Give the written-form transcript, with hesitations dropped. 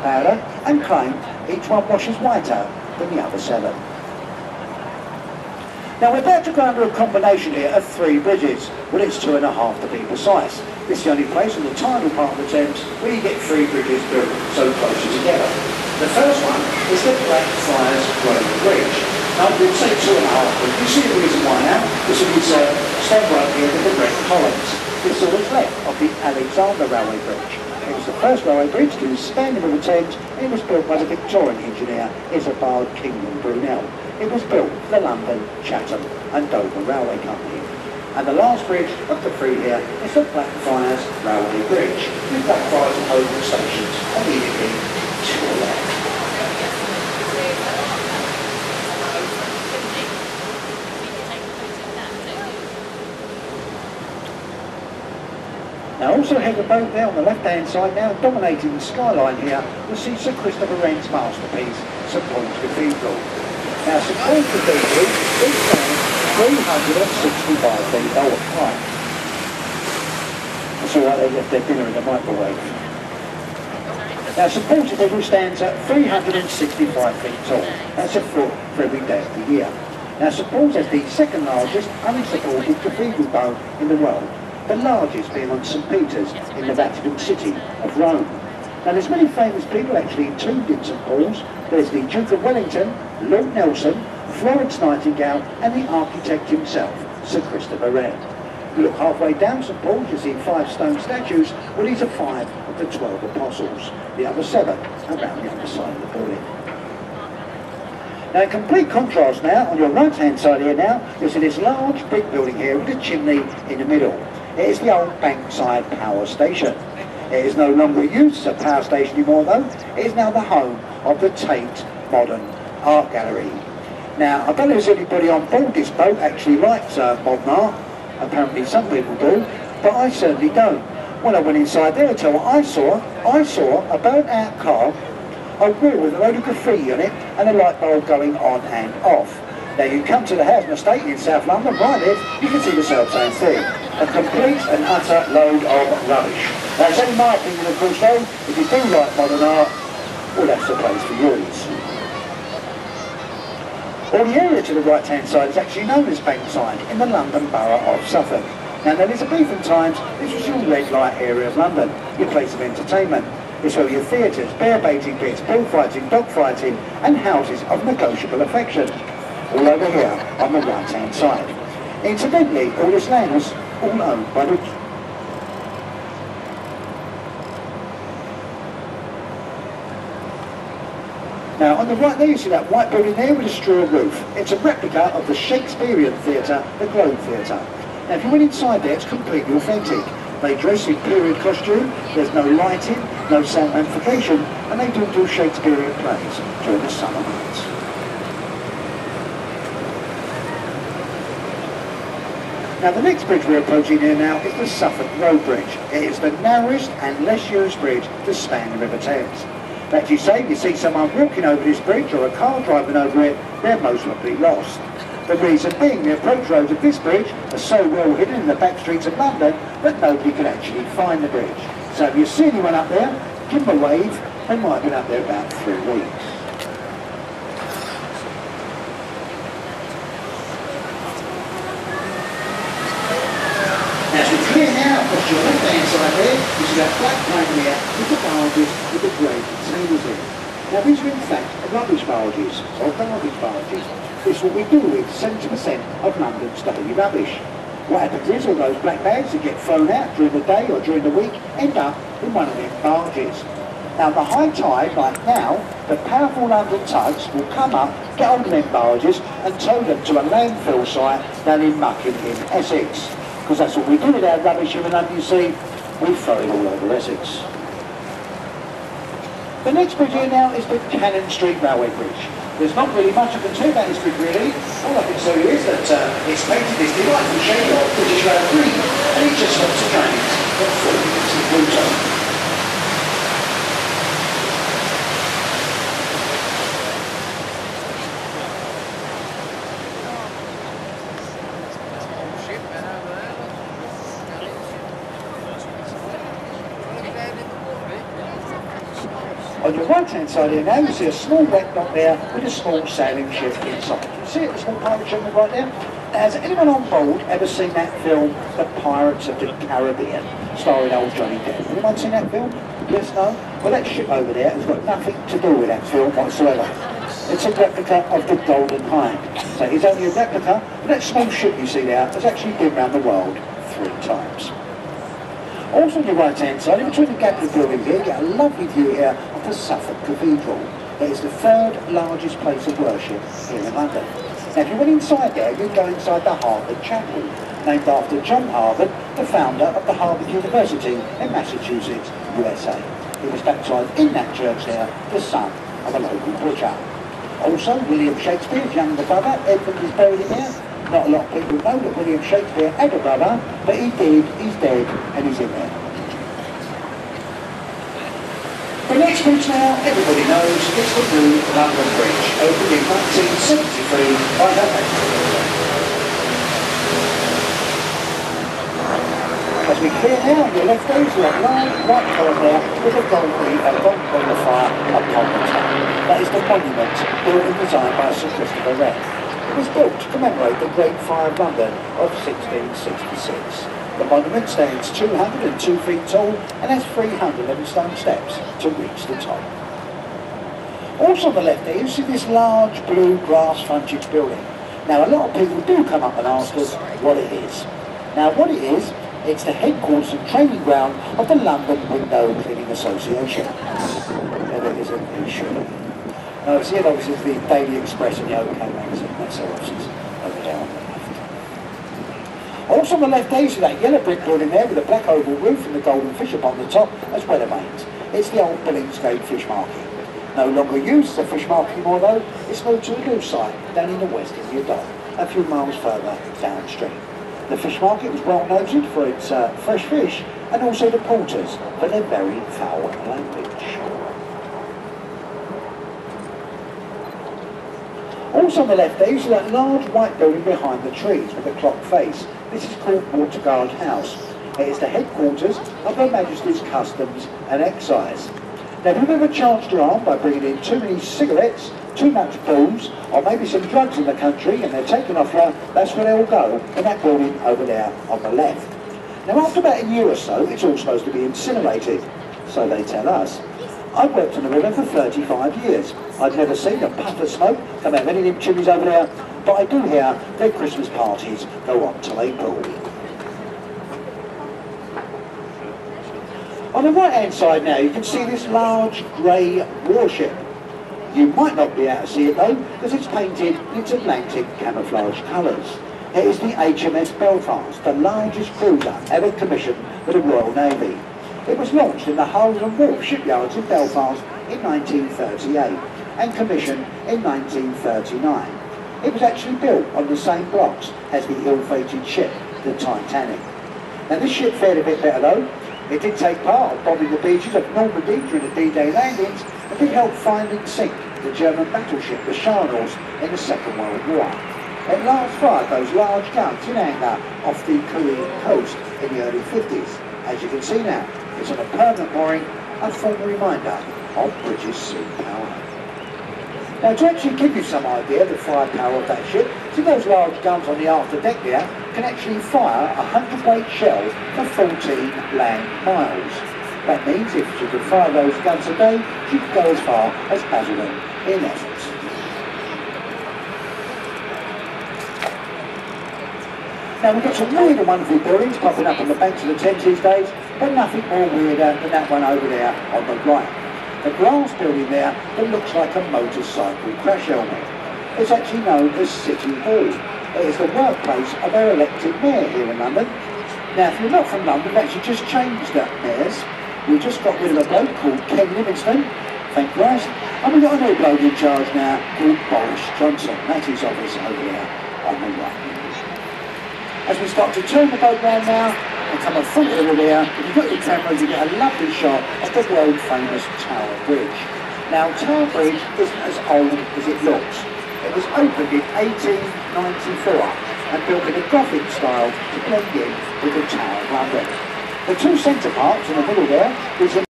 powder and claim each one washes whiter than the other 7. Now we're about to go under a combination here of 3 bridges. Well, it's 2.5 to be precise. This is the only place in the tidal part of the Thames where you get 3 bridges built so closely together. The first one is the Blackfriars Road Bridge. Now we'll say 2.5, but you see the reason why now? This is stone right here with the red columns. This is what's left of the Alexander Railway Bridge. It was the first railway bridge to span the River Thames, and it was built by the Victorian engineer Isabard Kingdom Brunel. It was built for the London, Chatham and Dover Railway Company. And the last bridge of the 3 here is the Blackfriars Railway Bridge, with Blackfriars and Holborn stations immediately to the left. Now also have the boat there on the left hand side now, dominating the skyline here, you'll see Sir Christopher Wren's masterpiece, St Paul's Cathedral. Now St Paul's Cathedral is stands 365 feet high. That's alright, they left their dinner in the microwave. Now St Paul's Cathedral stands at 365 feet tall. That's a foot for every day of the year. Now St Paul's is the 2nd largest unsupported cathedral dome in the world, the largest being on St Peter's in the Vatican City of Rome. Now there's many famous people actually entombed in St Paul's. There's the Duke of Wellington, Lord Nelson, Florence Nightingale and the architect himself, Sir Christopher Wren. You look halfway down St Paul's, you see 5 stone statues. Well, these are 5 of the 12 apostles, the other 7 around the other side of the building. Now in complete contrast now, on your right hand side here now, you'll see this large brick building here with a chimney in the middle. It is the old Bankside Power Station. It is no longer used as a power station anymore though. It is now the home of the Tate Modern Art Gallery. Now I don't know if anybody on board this boat actually likes modern art. Apparently some people do, but I certainly don't. When I went inside there, I'll tell you what I saw. I saw a burnt out car, a wall with a load of graffiti on it and a light bulb going on and off. Now you come to the housing estate in South London, right there, you can see the self-same thing. A complete and utter load of rubbish. Now it's only my opinion of course though, if you do like modern art, well that's the place for yours. Well, the area to the right hand side is actually known as Bankside in the London Borough of Suffolk. Now in Elizabethan times, this was your red light area of London, your place of entertainment. It's where your theatres, bear baiting pits, bullfighting, dogfighting and houses of negotiable affection. All over here on the right hand side. Incidentally, all this land was all owned by the... Now on the right there you see that white building there with a straw roof. It's a replica of the Shakespearean theatre, the Globe Theatre. Now if you went inside there, it's completely authentic. They dress in period costume, there's no lighting, no sound amplification, and they do Shakespearean plays during the summer months. Now the next bridge we're approaching here now is the Suffolk Road Bridge. It is the narrowest and less used bridge to span the River Thames. As you say, if you see someone walking over this bridge or a car driving over it, they're most likely lost. The reason being the approach roads of this bridge are so well hidden in the back streets of London that nobody can actually find the bridge. So if you see anyone up there, give them a wave. They might have been up there about 3 weeks. As we clear now across your left hand side there, you see that black plane there with the barges with the grey containers in. Now these are in fact rubbish barges, or garbage barges. This is what we do with 70% of London's daily rubbish. What happens is all those black bags that get thrown out during the day or during the week end up in one of them barges. Now the high tide, like now, the powerful London tugs will come up, get hold of them barges and tow them to a landfill site down in Mucking in Essex. Because that's what we do with our rubbish here in London, you see, we throw it all over Essex. The next bridge here now is the Cannon Street Railway Bridge. There's not really much I can tell about this bridge really. All I can tell you is that it's painted this delightful shade of British Rail green, and it just stops the trains at 40 minutes of water. On your right hand side here now you see a small wreck dock there with a small sailing ship inside. You see it, the small pirate ship right there? Has anyone on board ever seen that film, The Pirates of the Caribbean, starring old Johnny Depp? Anyone seen that film? Yes, no? Well, that ship over there has got nothing to do with that film whatsoever. It's a replica of the Golden Hind. So it's only a replica, but that small ship you see there has actually been around the world 3 times. Also on your right hand side, in between the gap of the building here, you get a lovely view here of the Suffolk Cathedral. It is the 3rd largest place of worship here in London. Now if you went inside there, you'd go inside the Harvard Chapel, named after John Harvard, the founder of the Harvard University in Massachusetts, USA. He was baptised in that church there, the son of a local butcher. Also, William Shakespeare's younger brother, Edmund, is buried in there. Not a lot of people know that William Shakespeare had a brother, but he did, he's dead, and he's in there. The next bridge now, everybody knows, it's the new London Bridge, opened in 1973 by Her Majesty. As we clear now, on your left there is a large white column there with a gold fire upon the top. That is the monument built and designed by Sir Christopher Wren. It was built to commemorate the Great Fire of London of 1666. The monument stands 202 feet tall and has 311 stone steps to reach the top. Also on the left there you see this large blue grass frontage building. Now a lot of people do come up and ask us what it is. Now what it is, it's the headquarters and training ground of the London Window Cleaning Association. There it is in shirt. No, it's here obviously the Daily Express and the OK magazine. That's their offices over there on the left. Also on the left there you see that yellow brick building there with a black oval roof and the golden fish upon the top as weathervanes. It's the old Billingsgate Fish Market. No longer used as a fish market anymore though, it's moved to a new site down in the West India Dock, a few miles further downstream. The fish market was well noted for its fresh fish and also the porters for their very foul language. Also on the left there you see that large white building behind the trees with a clock face. This is called Waterguard House. It is the headquarters of Her Majesty's Customs and Excise. Now if you've ever charged your arm by bringing in too many cigarettes, too much booze, or maybe some drugs in the country and they're taken off you, that's where they'll go, in that building over there on the left. Now after about a year or so, it's all supposed to be incinerated, so they tell us. I've worked on the river for 35 years. I've never seen a puff of smoke come out of any of them chimneys over there, but I do hear their Christmas parties go on till April. On the right hand side now you can see this large grey warship. You might not be able to see it though, because it's painted in its Atlantic camouflage colours. It is the HMS Belfast, the largest cruiser ever commissioned by the Royal Navy. It was launched in the Hull and Wharf shipyards in Belfast in 1938 and commissioned in 1939. It was actually built on the same blocks as the ill-fated ship, the Titanic. Now this ship fared a bit better though. It did take part of bombing the beaches of Normandy during the D-Day landings and did help find and sink the German battleship, the Charles, in the Second World War. It last fired those large guns in anger off the Korean coast in the early 50s. As you can see now, it's on a permanent mooring, a formal reminder of British sea power. Now to actually give you some idea of the firepower of that ship, see those large guns on the after deck there can actually fire a 100-weight shell for 14 land miles. That means if she could fire those guns a day, she could go as far as Basildon in essence. Now we've got some weird and wonderful buildings popping up on the banks of the Thames these days, but nothing more weirder than that one over there on the right. The glass building there that looks like a motorcycle crash helmet. It's actually known as City Hall. It is the workplace of our elected mayor here in London. Now if you're not from London, we've actually just changed that mayors. We just got rid of a bloke called Ken Livingstone, thank Christ, and we've got a new bloke in charge now called Boris Johnson. That's his office over there on the right. As we start to turn the boat round now and come a foot over there, if you've got your cameras you get a lovely shot of the world famous Tower Bridge. Now Tower Bridge isn't as old as it looks. It was opened in 1894 and built in a Gothic style to blend in with the Tower of London. The two centre parts in the middle there is a